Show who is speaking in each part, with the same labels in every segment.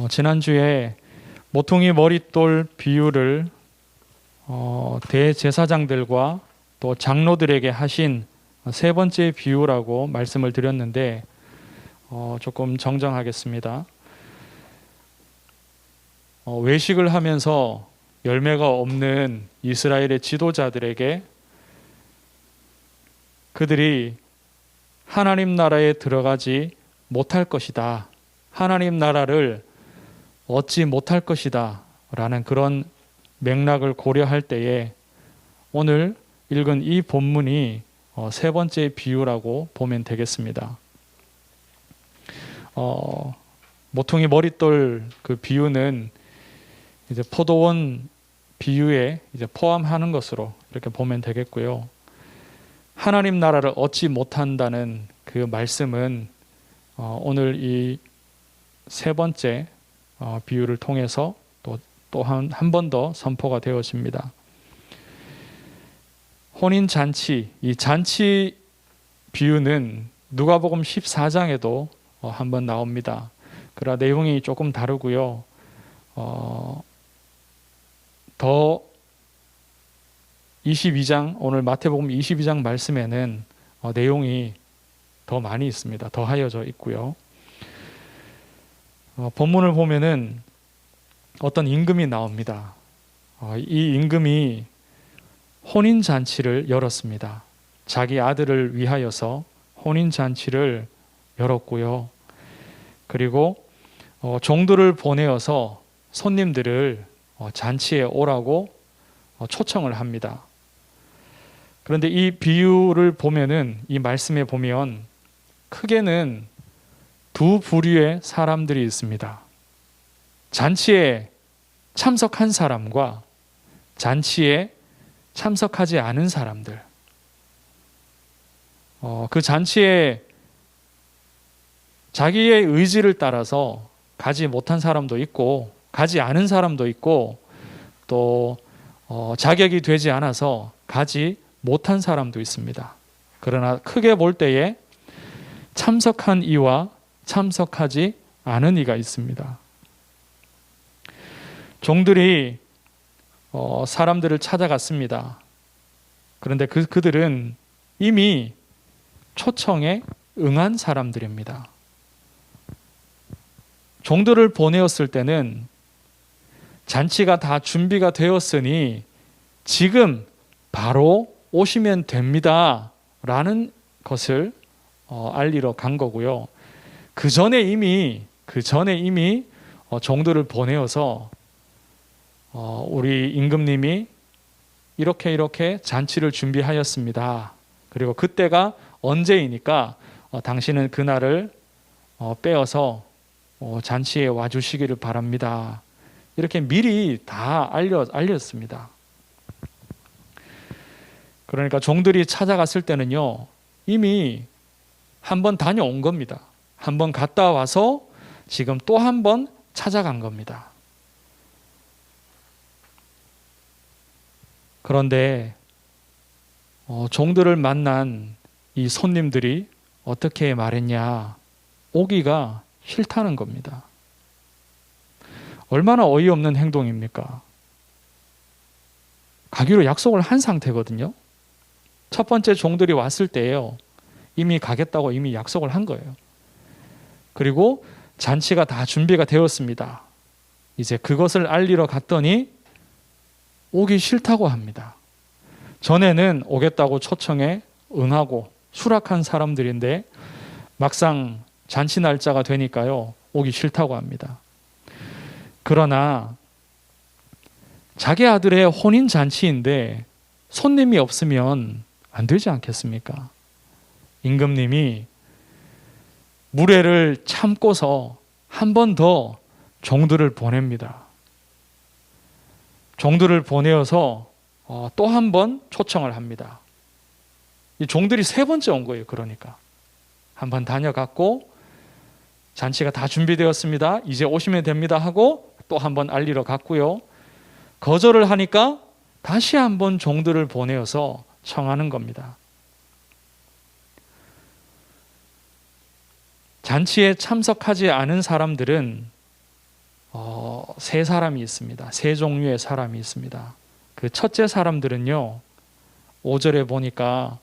Speaker 1: 지난주에 모퉁이 머릿돌 비유를 대제사장들과 또 장로들에게 하신 세 번째 비유라고 말씀을 드렸는데 조금 정정하겠습니다. 외식을 하면서 열매가 없는 이스라엘의 지도자들에게 그들이 하나님 나라에 들어가지 못할 것이다, 하나님 나라를 얻지 못할 것이다 라는 그런 맥락을 고려할 때에 오늘 읽은 이 본문이 세 번째 비유라고 보면 되겠습니다. 모퉁이 머릿돌 그 비유는 이제 포도원 비유에 이제 포함하는 것으로 이렇게 보면 되겠고요. 하나님 나라를 얻지 못한다는 그 말씀은 오늘 이 세 번째 비유를 통해서 또 한 번 더 선포가 되어집니다. 혼인 잔치, 이 잔치 비유는 누가복음 14장에도 한번 나옵니다. 그러나 내용이 조금 다르고요. 더 22장, 오늘 마태복음 22장 말씀에는 내용이 더 많이 있습니다. 더 하여져 있고요. 본문을 보면은 어떤 임금이 나옵니다. 이 임금이 혼인잔치를 열었습니다. 자기 아들을 위하여서 혼인잔치를 열었고요. 그리고 종들을 보내어서 손님들을 잔치에 오라고 초청을 합니다. 그런데 이 비유를 보면은, 이 말씀에 보면 크게는 두 부류의 사람들이 있습니다. 잔치에 참석한 사람과 잔치에 참석하지 않은 사람들. 그 잔치에 자기의 의지를 따라서 가지 못한 사람도 있고, 가지 않은 사람도 있고, 또 자격이 되지 않아서 가지 못한 사람도 있습니다. 그러나 크게 볼 때에 참석한 이와 참석하지 않은 이가 있습니다. 종들이 사람들을 찾아갔습니다. 그런데 그들은 이미 초청에 응한 사람들입니다. 종들을 보내었을 때는 잔치가 다 준비가 되었으니 지금 바로 오시면 됩니다 라는 것을 알리러 간 거고요. 그 전에 이미 종들을 보내어서 우리 임금님이 이렇게 잔치를 준비하였습니다. 그리고 그때가 언제이니까 당신은 그날을 빼어서 잔치에 와주시기를 바랍니다. 이렇게 미리 다 알렸습니다. 그러니까 종들이 찾아갔을 때는요, 이미 한 번 다녀온 겁니다. 한 번 갔다 와서 지금 또 한 번 찾아간 겁니다. 그런데 종들을 만난 이 손님들이 어떻게 말했냐? 오기가 싫다는 겁니다. 얼마나 어이없는 행동입니까? 가기로 약속을 한 상태거든요. 첫 번째 종들이 왔을 때예요. 이미 가겠다고 이미 약속을 한 거예요. 그리고 잔치가 다 준비가 되었습니다. 이제 그것을 알리러 갔더니 오기 싫다고 합니다. 전에는 오겠다고 초청에 응하고 수락한 사람들인데 막상 잔치 날짜가 되니까요, 오기 싫다고 합니다. 그러나 자기 아들의 혼인 잔치인데 손님이 없으면 안 되지 않겠습니까? 임금님이 무례를 참고서 한 번 더 종들을 보냅니다. 종들을 보내어서 또 한 번 초청을 합니다. 이 종들이 세 번째 온 거예요. 그러니까 한 번 다녀갔고 잔치가 다 준비되었습니다. 이제 오시면 됩니다 하고 또 한 번 알리러 갔고요. 거절을 하니까 다시 한 번 종들을 보내어서 청하는 겁니다. 잔치에 참석하지 않은 사람들은 세 사람이 있습니다. 세 종류의 사람이 있습니다. 그 첫째 사람들은요, 5절에 보니까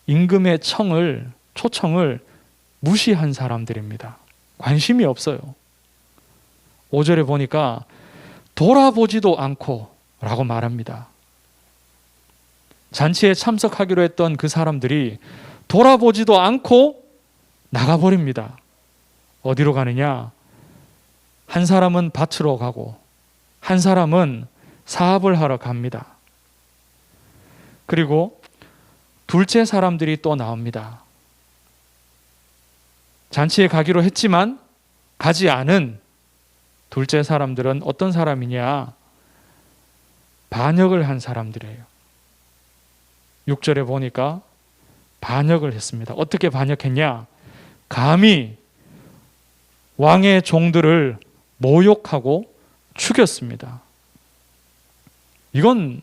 Speaker 1: 임금의 초청을 무시한 사람들입니다. 관심이 없어요. 5절에 보니까 돌아보지도 않고 라고 말합니다. 잔치에 참석하기로 했던 그 사람들이 돌아보지도 않고 나가버립니다. 어디로 가느냐? 한 사람은 밭으로 가고 한 사람은 사업을 하러 갑니다. 그리고 둘째 사람들이 또 나옵니다. 잔치에 가기로 했지만 가지 않은 둘째 사람들은 어떤 사람이냐? 반역을 한 사람들이에요. 6절에 보니까 반역을 했습니다. 어떻게 반역했냐? 감히 왕의 종들을 모욕하고 죽였습니다. 이건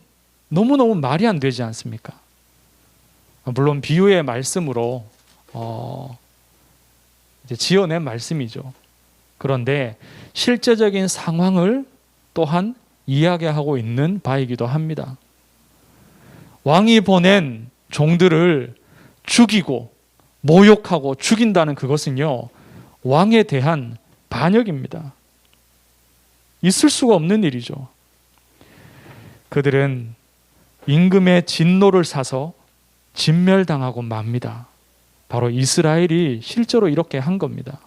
Speaker 1: 너무너무 말이 안 되지 않습니까? 물론 비유의 말씀으로 이제 지어낸 말씀이죠. 그런데 실제적인 상황을 또한 이야기하고 있는 바이기도 합니다. 왕이 보낸 종들을 죽이고 모욕하고 죽인다는 그것은요, 왕에 대한 반역입니다. 있을 수가 없는 일이죠. 그들은 임금의 진노를 사서 진멸당하고 맙니다. 바로 이스라엘이 실제로 이렇게 한 겁니다.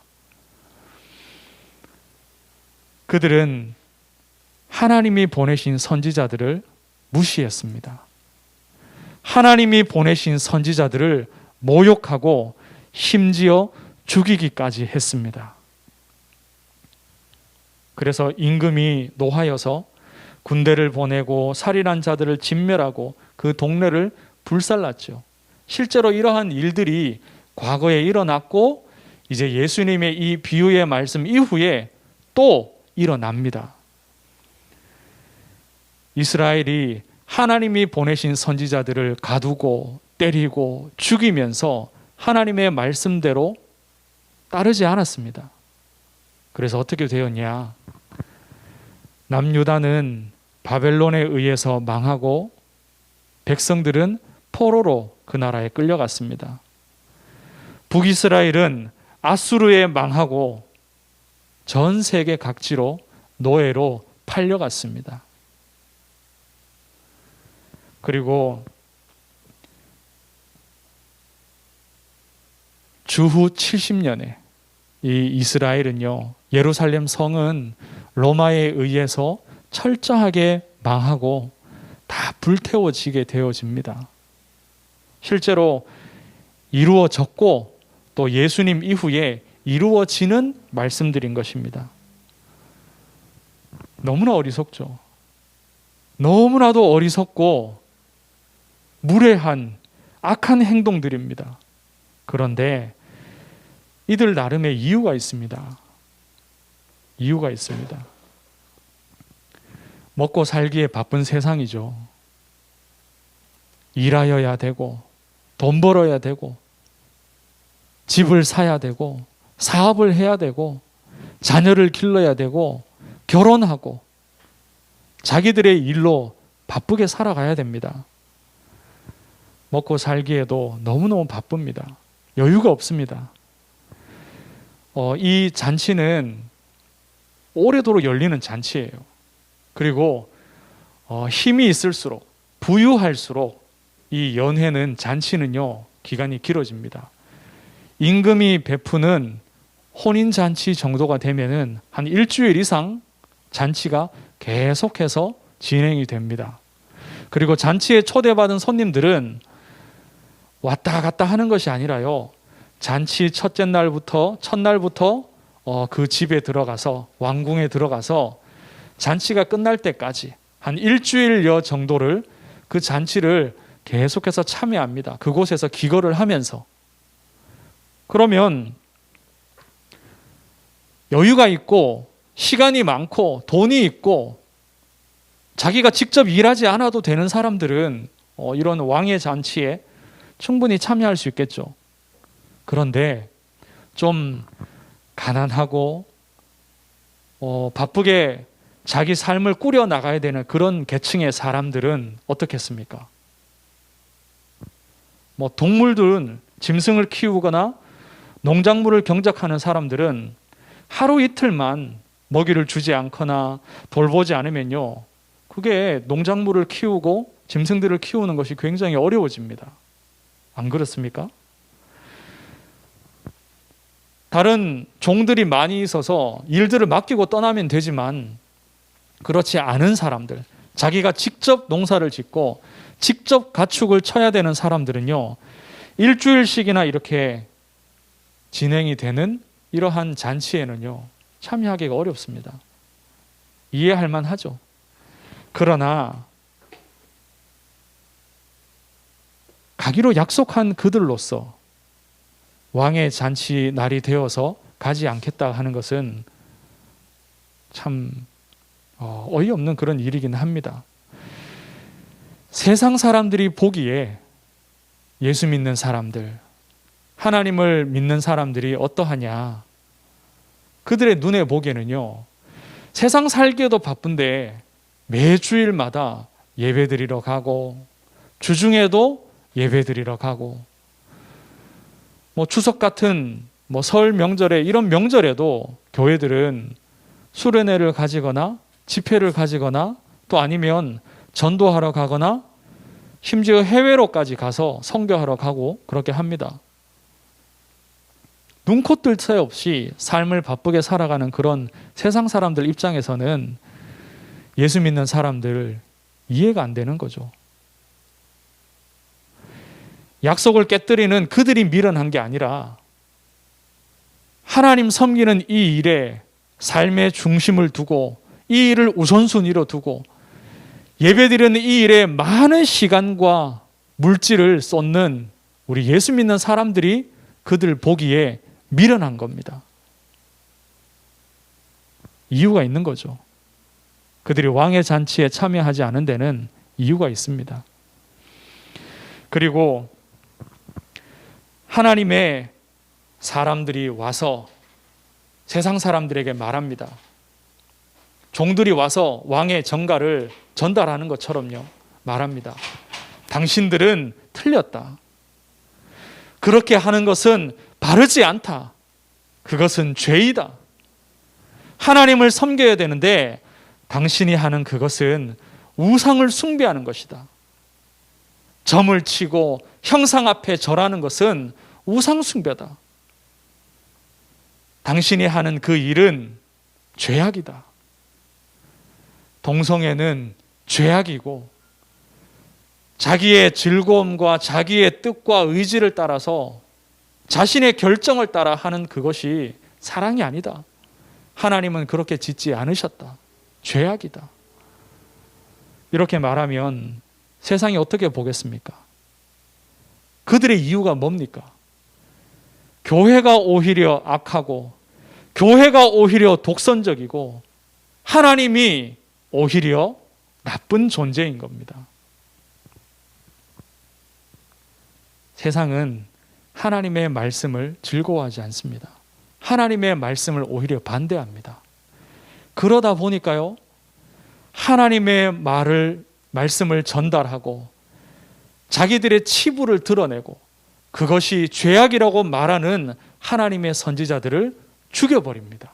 Speaker 1: 그들은 하나님이 보내신 선지자들을 무시했습니다. 하나님이 보내신 선지자들을 모욕하고 심지어 죽이기까지 했습니다. 그래서 임금이 노하여서 군대를 보내고 살인한 자들을 진멸하고 그 동네를 불살랐죠. 실제로 이러한 일들이 과거에 일어났고 이제 예수님의 이 비유의 말씀 이후에 또 일어납니다. 이스라엘이 하나님이 보내신 선지자들을 가두고 때리고 죽이면서 하나님의 말씀대로 따르지 않았습니다. 그래서 어떻게 되었냐? 남유다는 바벨론에 의해서 망하고 백성들은 포로로 그 나라에 끌려갔습니다. 북이스라엘은 아수르에 망하고 전 세계 각지로 노예로 팔려갔습니다. 그리고 주후 70년에 이 이스라엘은요, 예루살렘 성은 로마에 의해서 철저하게 망하고 다 불태워지게 되어집니다. 실제로 이루어졌고 또 예수님 이후에 이루어지는 말씀들인 것입니다. 너무나 어리석죠. 너무나도 어리석고 무례한 악한 행동들입니다. 그런데 이들 나름의 이유가 있습니다. 이유가 있습니다. 먹고 살기에 바쁜 세상이죠. 일하여야 되고 돈 벌어야 되고 집을 사야 되고 사업을 해야 되고 자녀를 길러야 되고 결혼하고 자기들의 일로 바쁘게 살아가야 됩니다. 먹고 살기에도 너무너무 바쁩니다. 여유가 없습니다. 이 잔치는 오래도록 열리는 잔치예요. 그리고 힘이 있을수록 부유할수록 이 연회는 잔치는요 기간이 길어집니다. 임금이 베푸는 혼인잔치 정도가 되면은 한 일주일 이상 잔치가 계속해서 진행이 됩니다. 그리고 잔치에 초대받은 손님들은 왔다 갔다 하는 것이 아니라요, 잔치 첫날부터 그 집에 들어가서 왕궁에 들어가서 잔치가 끝날 때까지 한 일주일여 정도를 그 잔치를 계속해서 참여합니다. 그곳에서 기거를 하면서. 그러면 여유가 있고 시간이 많고 돈이 있고 자기가 직접 일하지 않아도 되는 사람들은 이런 왕의 잔치에 충분히 참여할 수 있겠죠. 그런데 좀 가난하고 바쁘게 자기 삶을 꾸려 나가야 되는 그런 계층의 사람들은 어떻겠습니까? 동물들은 짐승을 키우거나 농작물을 경작하는 사람들은 하루 이틀만 먹이를 주지 않거나 돌보지 않으면요, 그게 농작물을 키우고 짐승들을 키우는 것이 굉장히 어려워집니다. 안 그렇습니까? 다른 종들이 많이 있어서 일들을 맡기고 떠나면 되지만 그렇지 않은 사람들, 자기가 직접 농사를 짓고 직접 가축을 쳐야 되는 사람들은요, 일주일씩이나 이렇게 진행이 되는 이러한 잔치에는요, 참여하기가 어렵습니다. 이해할 만하죠. 그러나 가기로 약속한 그들로서 왕의 잔치 날이 되어서 가지 않겠다 하는 것은 참 어이없는 그런 일이긴 합니다. 세상 사람들이 보기에 예수 믿는 사람들, 하나님을 믿는 사람들이 어떠하냐, 그들의 눈에 보기에는요, 세상 살기에도 바쁜데 매주일마다 예배드리러 가고 주중에도 예배드리러 가고 추석 같은 설 명절에, 이런 명절에도 교회들은 수련회를 가지거나 집회를 가지거나 또 아니면 전도하러 가거나 심지어 해외로까지 가서 선교하러 가고 그렇게 합니다. 눈코 뜰 새 없이 삶을 바쁘게 살아가는 그런 세상 사람들 입장에서는 예수 믿는 사람들 이해가 안 되는 거죠. 약속을 깨뜨리는 그들이 미련한 게 아니라 하나님 섬기는 이 일에 삶의 중심을 두고 이 일을 우선순위로 두고 예배드리는 이 일에 많은 시간과 물질을 쏟는 우리 예수 믿는 사람들이 그들 보기에 미련한 겁니다. 이유가 있는 거죠. 그들이 왕의 잔치에 참여하지 않은 데는 이유가 있습니다. 그리고 하나님의 사람들이 와서 세상 사람들에게 말합니다. 종들이 와서 왕의 전가를 전달하는 것처럼요, 말합니다. 당신들은 틀렸다. 그렇게 하는 것은 바르지 않다. 그것은 죄이다. 하나님을 섬겨야 되는데 당신이 하는 그것은 우상을 숭배하는 것이다. 점을 치고 형상 앞에 절하는 것은 우상 숭배다. 당신이 하는 그 일은 죄악이다. 동성애는 죄악이고 자기의 즐거움과 자기의 뜻과 의지를 따라서 자신의 결정을 따라 하는 그것이 사랑이 아니다. 하나님은 그렇게 짓지 않으셨다. 죄악이다. 이렇게 말하면 세상이 어떻게 보겠습니까? 그들의 이유가 뭡니까? 교회가 오히려 악하고 교회가 오히려 독선적이고 하나님이 오히려 나쁜 존재인 겁니다. 세상은 하나님의 말씀을 즐거워하지 않습니다. 하나님의 말씀을 오히려 반대합니다. 그러다 보니까요, 하나님의 말씀을 전달하고 자기들의 치부를 드러내고 그것이 죄악이라고 말하는 하나님의 선지자들을 죽여버립니다.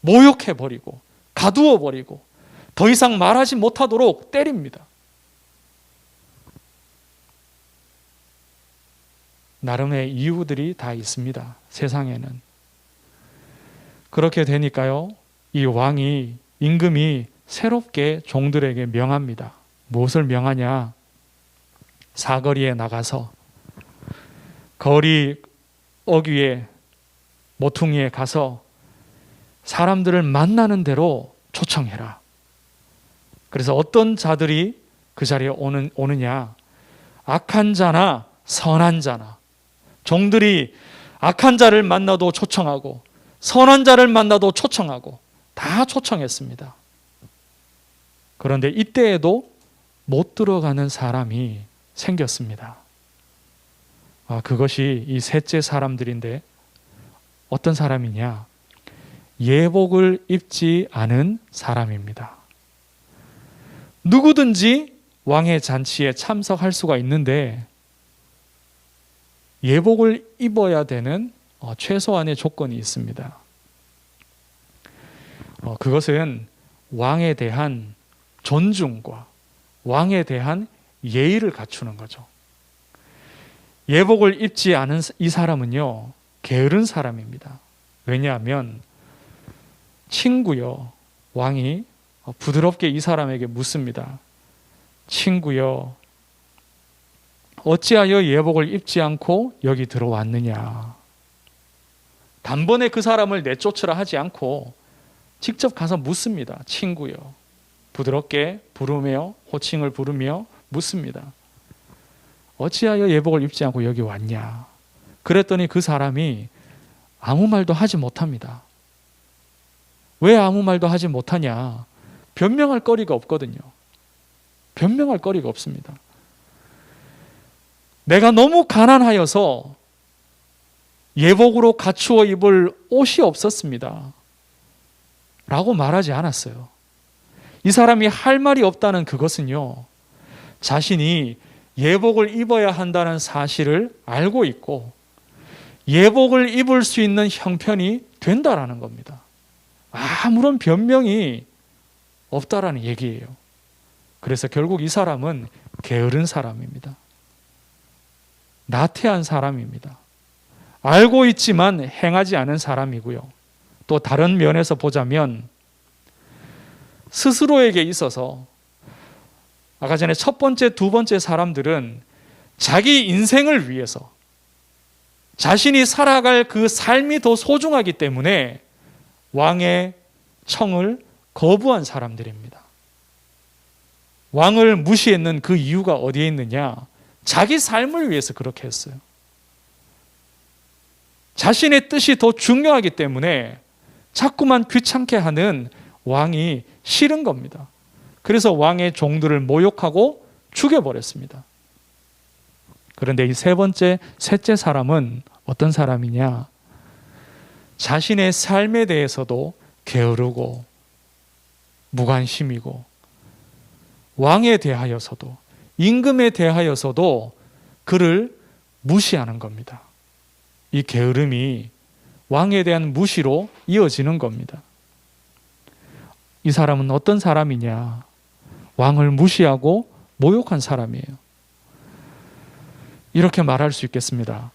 Speaker 1: 모욕해버리고 가두어버리고 더 이상 말하지 못하도록 때립니다. 나름의 이유들이 다 있습니다. 세상에는. 그렇게 되니까요, 이 왕이, 임금이 새롭게 종들에게 명합니다. 무엇을 명하냐? 사거리에 나가서 거리 어귀에 모퉁이에 가서 사람들을 만나는 대로 초청해라. 그래서 어떤 자들이 그 자리에 오느냐? 악한 자나 선한 자나. 종들이 악한 자를 만나도 초청하고 선한 자를 만나도 초청하고 다 초청했습니다. 그런데 이때에도 못 들어가는 사람이 생겼습니다. 그것이 이 셋째 사람들인데 어떤 사람이냐? 예복을 입지 않은 사람입니다. 누구든지 왕의 잔치에 참석할 수가 있는데 예복을 입어야 되는 최소한의 조건이 있습니다. 그것은 왕에 대한 존중과 왕에 대한 예의를 갖추는 거죠. 예복을 입지 않은 이 사람은요, 게으른 사람입니다. 왜냐하면 친구여, 왕이 부드럽게 이 사람에게 묻습니다. 친구여, 어찌하여 예복을 입지 않고 여기 들어왔느냐? 단번에 그 사람을 내쫓으라 하지 않고 직접 가서 묻습니다. 친구여, 부드럽게 부르며 호칭을 부르며 묻습니다. 어찌하여 예복을 입지 않고 여기 왔냐? 그랬더니 그 사람이 아무 말도 하지 못합니다. 왜 아무 말도 하지 못하냐? 변명할 거리가 없거든요. 변명할 거리가 없습니다. 내가 너무 가난하여서 예복으로 갖추어 입을 옷이 없었습니다. 라고 말하지 않았어요. 이 사람이 할 말이 없다는 그것은요, 자신이 예복을 입어야 한다는 사실을 알고 있고 예복을 입을 수 있는 형편이 된다라는 겁니다. 아무런 변명이 없다라는 얘기예요. 그래서 결국 이 사람은 게으른 사람입니다. 나태한 사람입니다. 알고 있지만 행하지 않은 사람이고요. 또 다른 면에서 보자면 스스로에게 있어서 아까 전에 첫 번째, 두 번째 사람들은 자기 인생을 위해서 자신이 살아갈 그 삶이 더 소중하기 때문에 왕의 청을 거부한 사람들입니다. 왕을 무시했는 그 이유가 어디에 있느냐? 자기 삶을 위해서 그렇게 했어요. 자신의 뜻이 더 중요하기 때문에 자꾸만 귀찮게 하는 왕이 싫은 겁니다. 그래서 왕의 종들을 모욕하고 죽여버렸습니다. 그런데 이 세 번째, 셋째 사람은 어떤 사람이냐? 자신의 삶에 대해서도 게으르고 무관심이고 왕에 대하여서도 임금에 대하여서도 그를 무시하는 겁니다. 이 게으름이 왕에 대한 무시로 이어지는 겁니다. 이 사람은 어떤 사람이냐? 왕을 무시하고 모욕한 사람이에요. 이렇게 말할 수 있겠습니다.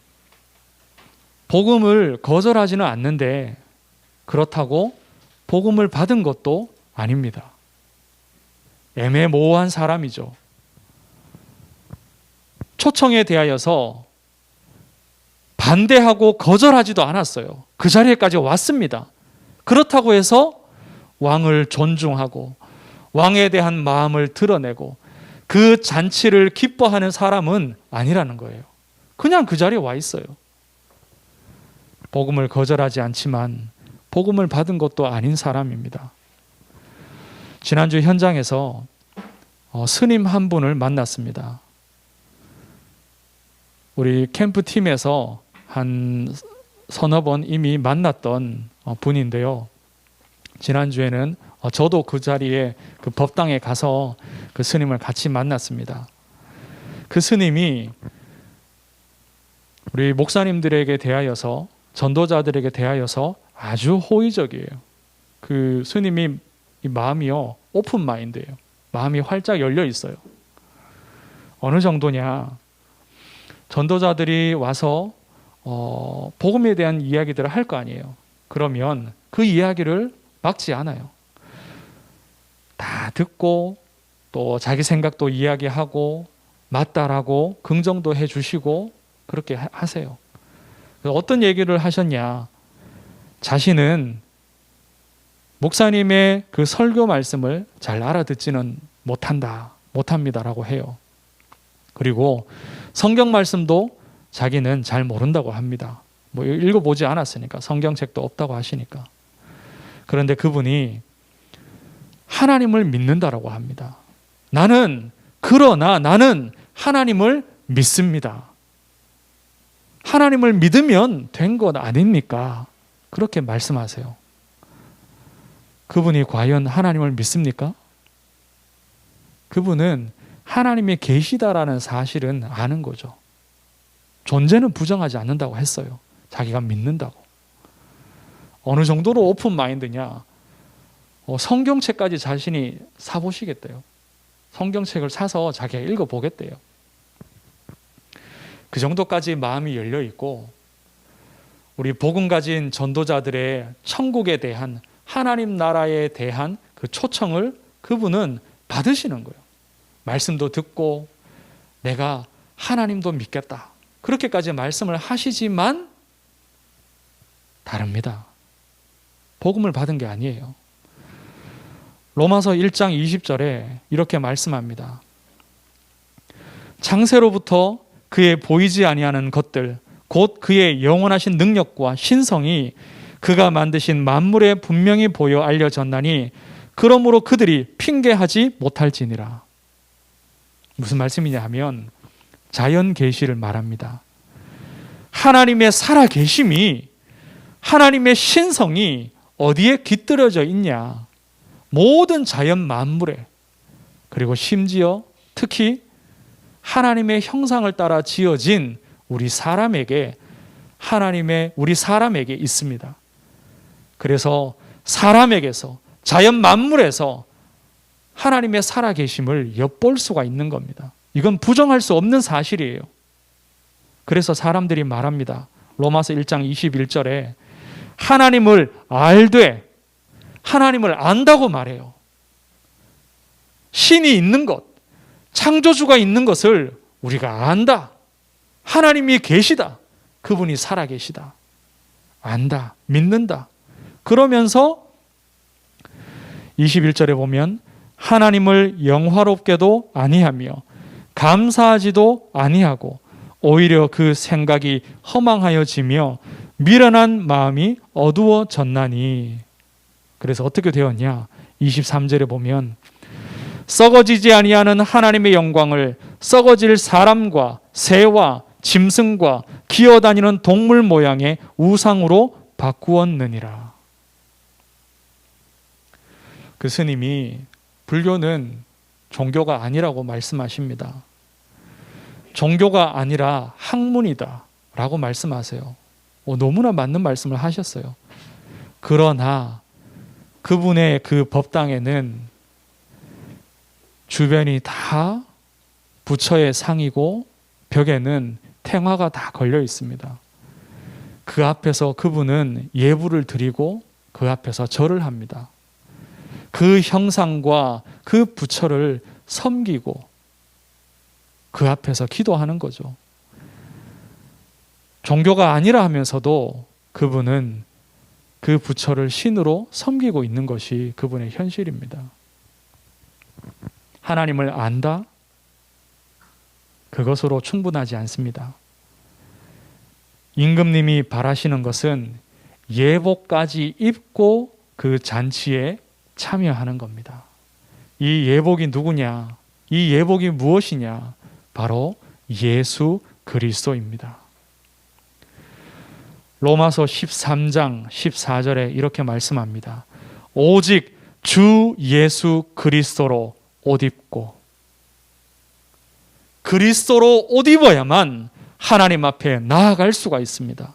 Speaker 1: 복음을 거절하지는 않는데 그렇다고 복음을 받은 것도 아닙니다. 애매모호한 사람이죠. 초청에 대하여서 반대하고 거절하지도 않았어요. 그 자리에까지 왔습니다. 그렇다고 해서 왕을 존중하고 왕에 대한 마음을 드러내고 그 잔치를 기뻐하는 사람은 아니라는 거예요. 그냥 그 자리에 와 있어요. 복음을 거절하지 않지만 복음을 받은 것도 아닌 사람입니다. 지난주 현장에서 스님 한 분을 만났습니다. 우리 캠프팀에서 한 서너 번 이미 만났던 분인데요. 지난주에는 저도 그 자리에 그 법당에 가서 그 스님을 같이 만났습니다. 그 스님이 우리 목사님들에게 대하여서, 전도자들에게 대하여서 아주 호의적이에요. 그 스님이 이 마음이요, 오픈 마인드예요. 마음이 활짝 열려 있어요. 어느 정도냐? 전도자들이 와서 복음에 대한 이야기들을 할 거 아니에요. 그러면 그 이야기를 막지 않아요. 다 듣고 또 자기 생각도 이야기하고 맞다라고 긍정도 해주시고 그렇게 하세요. 어떤 얘기를 하셨냐? 자신은 목사님의 그 설교 말씀을 잘 알아듣지는 못합니다라고 해요. 그리고 성경 말씀도 자기는 잘 모른다고 합니다. 뭐 읽어보지 않았으니까, 성경책도 없다고 하시니까. 그런데 그분이 하나님을 믿는다라고 합니다. 그러나 나는 하나님을 믿습니다. 하나님을 믿으면 된 것 아닙니까? 그렇게 말씀하세요. 그분이 과연 하나님을 믿습니까? 그분은 하나님의 계시다라는 사실은 아는 거죠. 존재는 부정하지 않는다고 했어요. 자기가 믿는다고. 어느 정도로 오픈 마인드냐? 성경책까지 자신이 사보시겠대요. 성경책을 사서 자기가 읽어보겠대요. 그 정도까지 마음이 열려 있고, 우리 복음 가진 전도자들의 천국에 대한, 하나님 나라에 대한 그 초청을 그분은 받으시는 거예요. 말씀도 듣고 내가 하나님도 믿겠다, 그렇게까지 말씀을 하시지만 다릅니다. 복음을 받은 게 아니에요. 로마서 1장 20절에 이렇게 말씀합니다. 창세로부터 그의 보이지 아니하는 것들, 곧 그의 영원하신 능력과 신성이 그가 만드신 만물에 분명히 보여 알려졌나니 그러므로 그들이 핑계하지 못할지니라. 무슨 말씀이냐 하면 자연 계시를 말합니다. 하나님의 살아계심이, 하나님의 신성이 어디에 깃들여져 있냐? 모든 자연 만물에, 그리고 심지어 특히 하나님의 형상을 따라 지어진 우리 사람에게 있습니다. 그래서 사람에게서, 자연 만물에서 하나님의 살아계심을 엿볼 수가 있는 겁니다. 이건 부정할 수 없는 사실이에요. 그래서 사람들이 말합니다. 로마서 1장 21절에 하나님을 알되, 하나님을 안다고 말해요. 신이 있는 것, 창조주가 있는 것을 우리가 안다. 하나님이 계시다. 그분이 살아계시다. 안다. 믿는다. 그러면서 21절에 보면 하나님을 영화롭게도 아니하며 감사하지도 아니하고 오히려 그 생각이 허망하여지며 미련한 마음이 어두워졌나니. 그래서 어떻게 되었냐? 23절에 보면 썩어지지 아니하는 하나님의 영광을 썩어질 사람과 새와 짐승과 기어다니는 동물 모양의 우상으로 바꾸었느니라. 그 스님이 불교는 종교가 아니라고 말씀하십니다. 종교가 아니라 학문이다 라고 말씀하세요. 너무나 맞는 말씀을 하셨어요. 그러나 그분의 그 법당에는 주변이 다 부처의 상이고 벽에는 탱화가 다 걸려 있습니다. 그 앞에서 그분은 예불을 드리고 그 앞에서 절을 합니다. 그 형상과 그 부처를 섬기고 그 앞에서 기도하는 거죠. 종교가 아니라 하면서도 그분은 그 부처를 신으로 섬기고 있는 것이 그분의 현실입니다. 하나님을 안다? 그것으로 충분하지 않습니다. 임금님이 바라시는 것은 예복까지 입고 그 잔치에 참여하는 겁니다. 이 예복이 누구냐? 이 예복이 무엇이냐? 바로 예수 그리스도입니다. 로마서 13장 14절에 이렇게 말씀합니다. 오직 주 예수 그리스도로 옷 입고, 그리스도로 옷 입어야만 하나님 앞에 나아갈 수가 있습니다.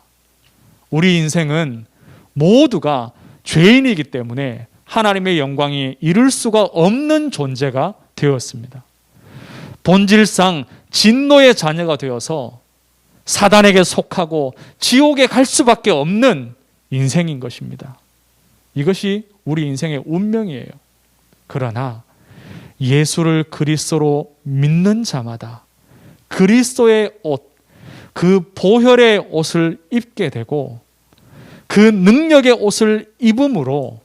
Speaker 1: 우리 인생은 모두가 죄인이기 때문에 하나님의 영광이 이룰 수가 없는 존재가 되었습니다. 본질상 진노의 자녀가 되어서 사단에게 속하고 지옥에 갈 수밖에 없는 인생인 것입니다. 이것이 우리 인생의 운명이에요. 그러나 예수를 그리스도로 믿는 자마다 그리스도의 옷, 그 보혈의 옷을 입게 되고 그 능력의 옷을 입음으로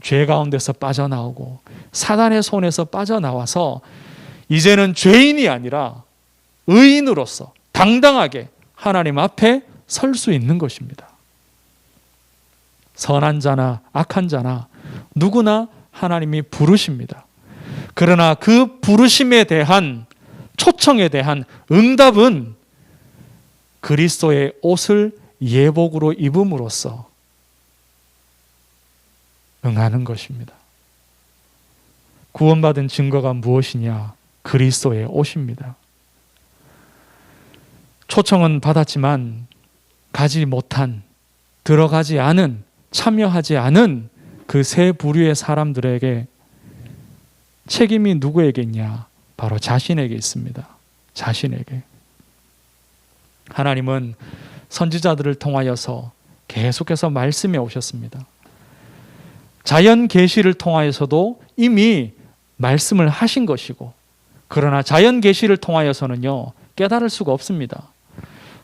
Speaker 1: 죄 가운데서 빠져나오고 사단의 손에서 빠져나와서 이제는 죄인이 아니라 의인으로서 당당하게 하나님 앞에 설 수 있는 것입니다. 선한 자나 악한 자나 누구나 하나님이 부르십니다. 그러나 그 부르심에 대한, 초청에 대한 응답은 그리스도의 옷을 예복으로 입음으로써 응하는 것입니다. 구원받은 증거가 무엇이냐? 그리스도의 옷입니다. 초청은 받았지만 가지 못한, 들어가지 않은, 참여하지 않은 그 세 부류의 사람들에게 책임이 누구에게 있냐? 바로 자신에게 있습니다. 자신에게. 하나님은 선지자들을 통하여서 계속해서 말씀해 오셨습니다. 자연 계시를 통하여서도 이미 말씀을 하신 것이고, 그러나 자연 계시를 통하여서는요, 깨달을 수가 없습니다.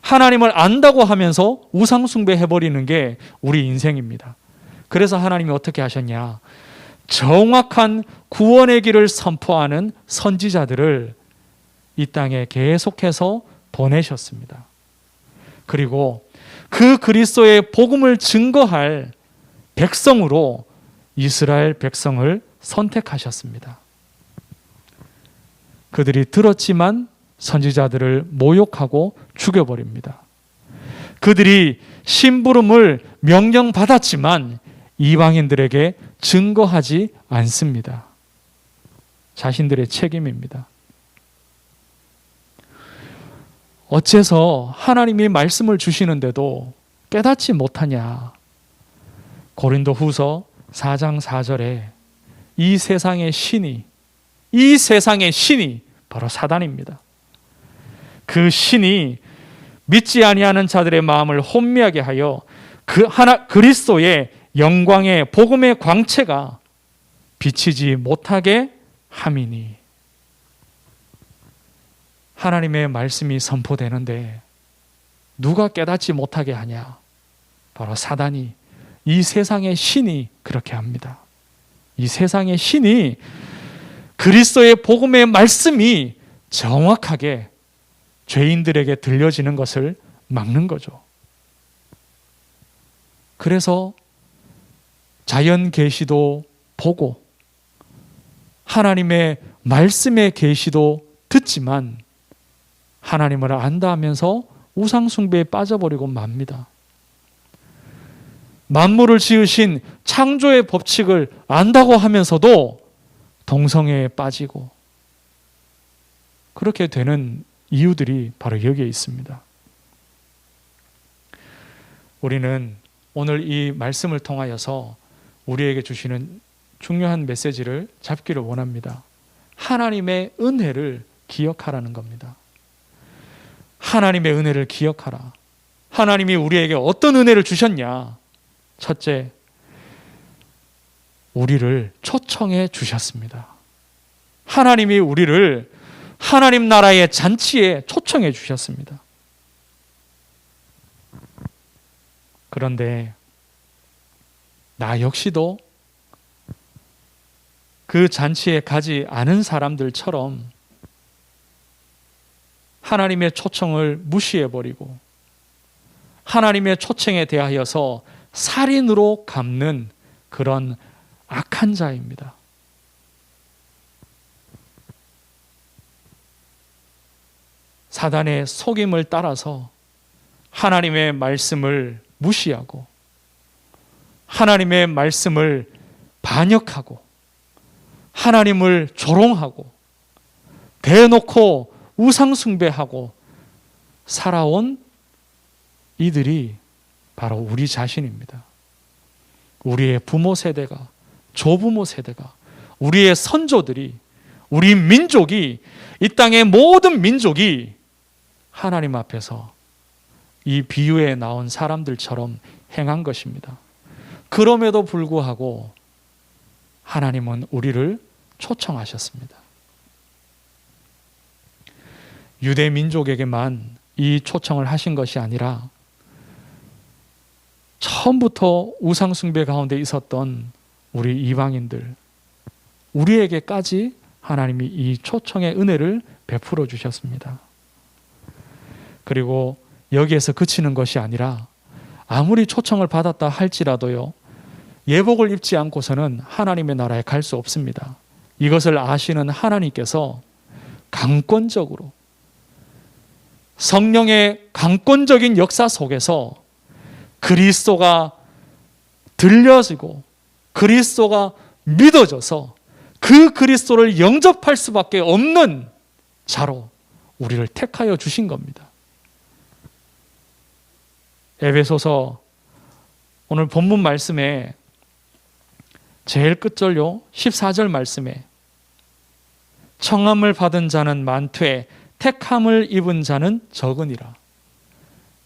Speaker 1: 하나님을 안다고 하면서 우상 숭배해버리는 게 우리 인생입니다. 그래서 하나님이 어떻게 하셨냐? 정확한 구원의 길을 선포하는 선지자들을 이 땅에 계속해서 보내셨습니다. 그리고 그 그리스도의 복음을 증거할 백성으로 이스라엘 백성을 선택하셨습니다. 그들이 들었지만 선지자들을 모욕하고 죽여버립니다. 그들이 심부름을 명령받았지만 이방인들에게 증거하지 않습니다. 자신들의 책임입니다. 어째서 하나님이 말씀을 주시는데도 깨닫지 못하냐? 고린도 후서 4장 4절에 이 세상의 신이 바로 사단입니다. 그 신이 믿지 아니하는 자들의 마음을 혼미하게 하여 그리스도의 영광의 복음의 광채가 비치지 못하게 함이니. 하나님의 말씀이 선포되는데 누가 깨닫지 못하게 하냐? 바로 사단이, 이 세상의 신이 그렇게 합니다. 이 세상의 신이 그리스도의 복음의 말씀이 정확하게 죄인들에게 들려지는 것을 막는 거죠. 그래서 자연 계시도 보고 하나님의 말씀의 계시도 듣지만 하나님을 안다 하면서 우상 숭배에 빠져버리고 맙니다. 만물을 지으신 창조의 법칙을 안다고 하면서도 동성애에 빠지고 그렇게 되는 이유들이 바로 여기에 있습니다. 우리는 오늘 이 말씀을 통하여서 우리에게 주시는 중요한 메시지를 잡기를 원합니다. 하나님의 은혜를 기억하라는 겁니다. 하나님의 은혜를 기억하라. 하나님이 우리에게 어떤 은혜를 주셨냐? 첫째, 우리를 초청해 주셨습니다. 하나님이 우리를 하나님 나라의 잔치에 초청해 주셨습니다. 그런데 나 역시도 그 잔치에 가지 않은 사람들처럼 하나님의 초청을 무시해버리고 하나님의 초청에 대하여서 살인으로 갚는 그런 악한 자입니다. 사단의 속임을 따라서 하나님의 말씀을 무시하고 하나님의 말씀을 반역하고 하나님을 조롱하고 대놓고 우상숭배하고 살아온 이들이 바로 우리 자신입니다. 우리의 부모 세대가, 조부모 세대가, 우리의 선조들이, 우리 민족이, 이 땅의 모든 민족이 하나님 앞에서 이 비유에 나온 사람들처럼 행한 것입니다. 그럼에도 불구하고 하나님은 우리를 초청하셨습니다. 유대 민족에게만 이 초청을 하신 것이 아니라 처음부터 우상숭배 가운데 있었던 우리 이방인들, 우리에게까지 하나님이 이 초청의 은혜를 베풀어 주셨습니다. 그리고 여기에서 그치는 것이 아니라 아무리 초청을 받았다 할지라도요, 예복을 입지 않고서는 하나님의 나라에 갈 수 없습니다. 이것을 아시는 하나님께서 강권적으로 성령의 강권적인 역사 속에서 그리스도가 들려지고 그리스도가 믿어져서 그 그리스도를 영접할 수밖에 없는 자로 우리를 택하여 주신 겁니다. 에베소서 오늘 본문 말씀에 제일 끝절요 14절 말씀에 청함을 받은 자는 많되 택함을 입은 자는 적으니라.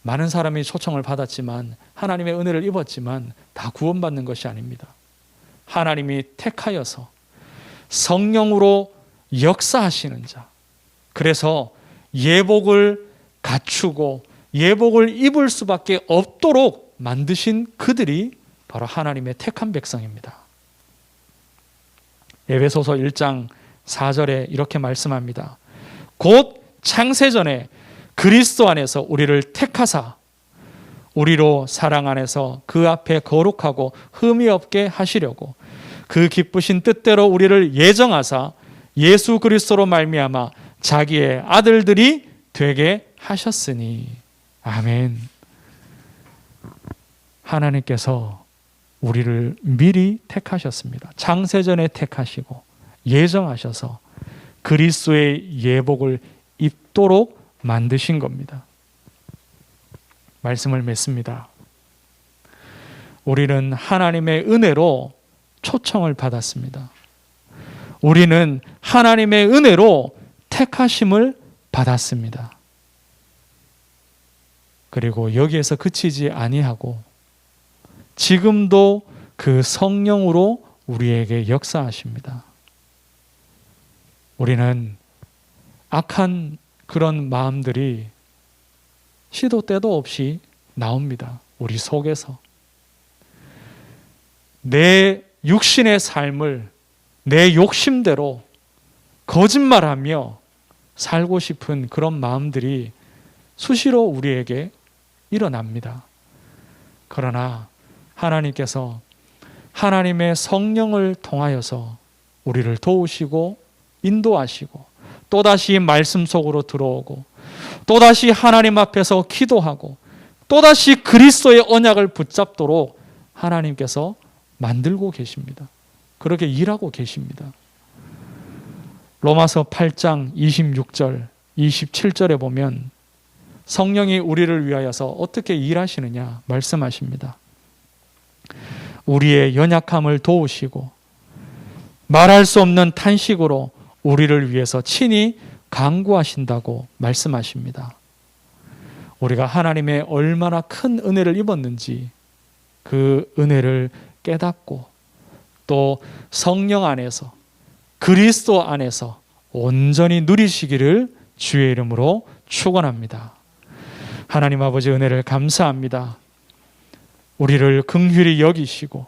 Speaker 1: 많은 사람이 초청을 받았지만 하나님의 은혜를 입었지만 다 구원받는 것이 아닙니다. 하나님이 택하여서 성령으로 역사하시는 자, 그래서 예복을 갖추고 예복을 입을 수밖에 없도록 만드신 그들이 바로 하나님의 택한 백성입니다. 에베소서 1장 4절에 이렇게 말씀합니다. 곧 창세전에 그리스도 안에서 우리를 택하사 우리로 사랑 안에서 그 앞에 거룩하고 흠이 없게 하시려고 그 기쁘신 뜻대로 우리를 예정하사 예수 그리스도로 말미암아 자기의 아들들이 되게 하셨으니. 아멘. 하나님께서 우리를 미리 택하셨습니다. 창세전에 택하시고 예정하셔서 그리스도의 예복을 입도록 만드신 겁니다. 말씀을 맺습니다. 우리는 하나님의 은혜로 초청을 받았습니다. 우리는 하나님의 은혜로 택하심을 받았습니다. 그리고 여기에서 그치지 아니하고 지금도 그 성령으로 우리에게 역사하십니다. 우리는 악한 그런 마음들이 시도 때도 없이 나옵니다. 우리 속에서. 내 육신의 삶을 내 욕심대로 거짓말하며 살고 싶은 그런 마음들이 수시로 우리에게 일어납니다. 그러나 하나님께서 하나님의 성령을 통하여서 우리를 도우시고 인도하시고 또다시 말씀 속으로 들어오고 또다시 하나님 앞에서 기도하고 또다시 그리스도의 언약을 붙잡도록 하나님께서 만들고 계십니다. 그렇게 일하고 계십니다. 로마서 8장 26절, 27절에 보면 성령이 우리를 위하여서 어떻게 일하시느냐 말씀하십니다. 우리의 연약함을 도우시고 말할 수 없는 탄식으로 우리를 위해서 친히 간구하신다고 말씀하십니다. 우리가 하나님의 얼마나 큰 은혜를 입었는지 그 은혜를 깨닫고 또 성령 안에서 그리스도 안에서 온전히 누리시기를 주의 이름으로 축원합니다. 하나님 아버지 은혜를 감사합니다. 우리를 긍휼히 여기시고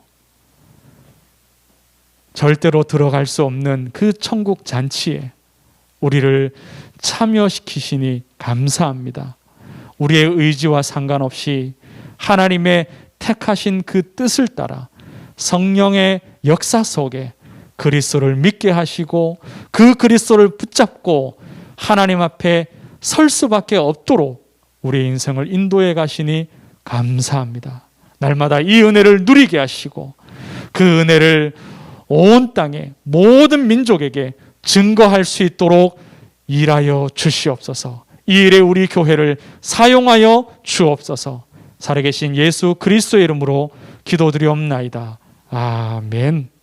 Speaker 1: 절대로 들어갈 수 없는 그 천국 잔치에 우리를 참여시키시니 감사합니다. 우리의 의지와 상관없이 하나님의 택하신 그 뜻을 따라 성령의 역사 속에 그리스도를 믿게 하시고 그 그리스도를 붙잡고 하나님 앞에 설 수밖에 없도록 우리의 인생을 인도해 가시니 감사합니다. 날마다 이 은혜를 누리게 하시고 그 은혜를 온 땅의 모든 민족에게 증거할 수 있도록 일하여 주시옵소서. 이 일에 우리 교회를 사용하여 주옵소서. 살아계신 예수 그리스도의 이름으로 기도드리옵나이다. 아멘.